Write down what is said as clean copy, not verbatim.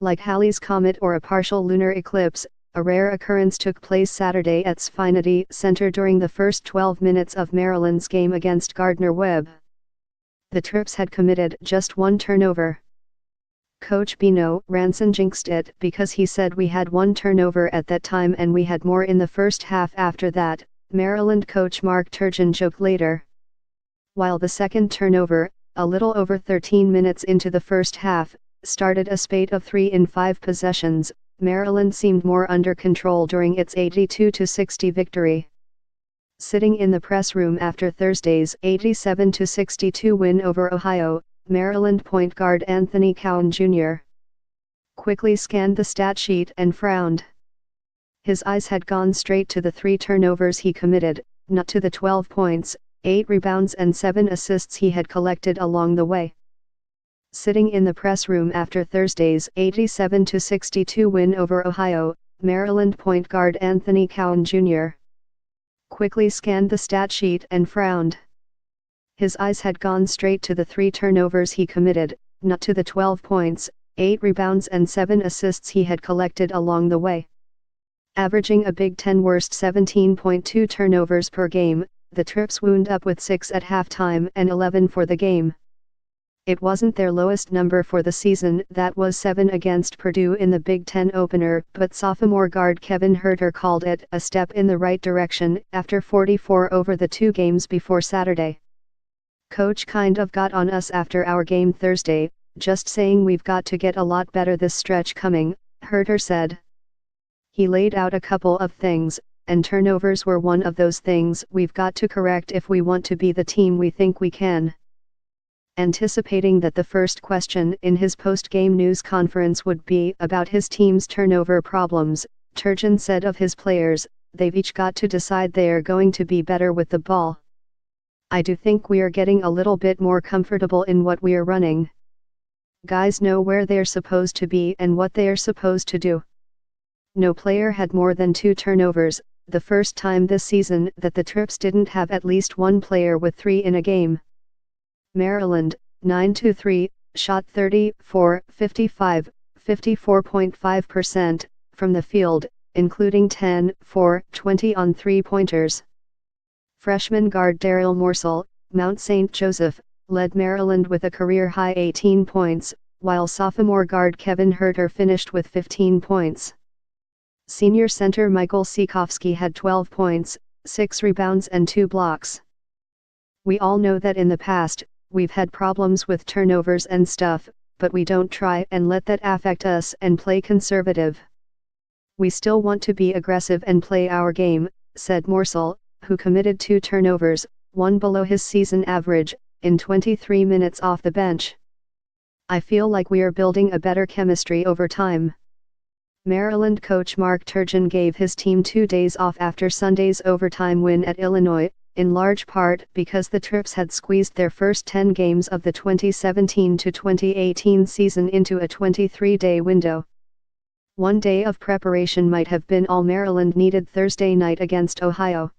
Like Halley's Comet or a partial lunar eclipse, a rare occurrence took place Saturday at Xfinity Center during the first 12 minutes of Maryland's game against Gardner-Webb. The Terps had committed just one turnover. Coach Bino Ranson jinxed it because he said we had one turnover at that time and we had more in the first half after that, Maryland coach Mark Turgeon joked later. While the second turnover, a little over 13 minutes into the first half, started a spate of 3 in 5 possessions, Maryland seemed more under control during its 82-60 victory. Sitting in the press room after Thursday's 87-62 win over Ohio, Maryland point guard Anthony Cowan Jr. quickly scanned the stat sheet and frowned. His eyes had gone straight to the 3 turnovers he committed, not to the 12 points, 8 rebounds and 7 assists he had collected along the way. Sitting in the press room after Thursday's 87-62 win over Ohio, Maryland point guard Anthony Cowan Jr. quickly scanned the stat sheet and frowned. His eyes had gone straight to the 3 turnovers he committed, not to the 12 points, 8 rebounds and 7 assists he had collected along the way. Averaging a Big Ten worst 17.2 turnovers per game, the Terps wound up with 6 at halftime and 11 for the game. It wasn't their lowest number for the season, that was 7 against Purdue in the Big Ten opener, but sophomore guard Kevin Huerter called it a step in the right direction after 44 over the 2 games before Saturday. Coach kind of got on us after our game Thursday, just saying we've got to get a lot better this stretch coming, Huerter said. He laid out a couple of things, and turnovers were one of those things we've got to correct if we want to be the team we think we can. Anticipating that the first question in his post-game news conference would be about his team's turnover problems, Turgeon said of his players, "They've each got to decide they're going to be better with the ball. I do think we're getting a little bit more comfortable in what we're running. Guys know where they're supposed to be and what they're supposed to do." No player had more than 2 turnovers, the first time this season that the Terps didn't have at least one player with 3 in a game. Maryland, 9-3, shot 34-55, 54.5%, from the field, including 10-4-20 on 3-pointers. Freshman guard Daryl Morsell, Mount St. Joseph, led Maryland with a career-high 18 points, while sophomore guard Kevin Huerter finished with 15 points. Senior center Michael Sikowski had 12 points, 6 rebounds and 2 blocks. "We all know that in the past, we've had problems with turnovers and stuff, but we don't try and let that affect us and play conservative. We still want to be aggressive and play our game," said Morsell, who committed 2 turnovers, 1 below his season average, in 23 minutes off the bench. "I feel like we're building a better chemistry over time." Maryland coach Mark Turgeon gave his team 2 days off after Sunday's overtime win at Illinois, in large part because the Terps had squeezed their first 10 games of the 2017-2018 season into a 23-day window. 1 day of preparation might have been all Maryland needed Thursday night against Ohio.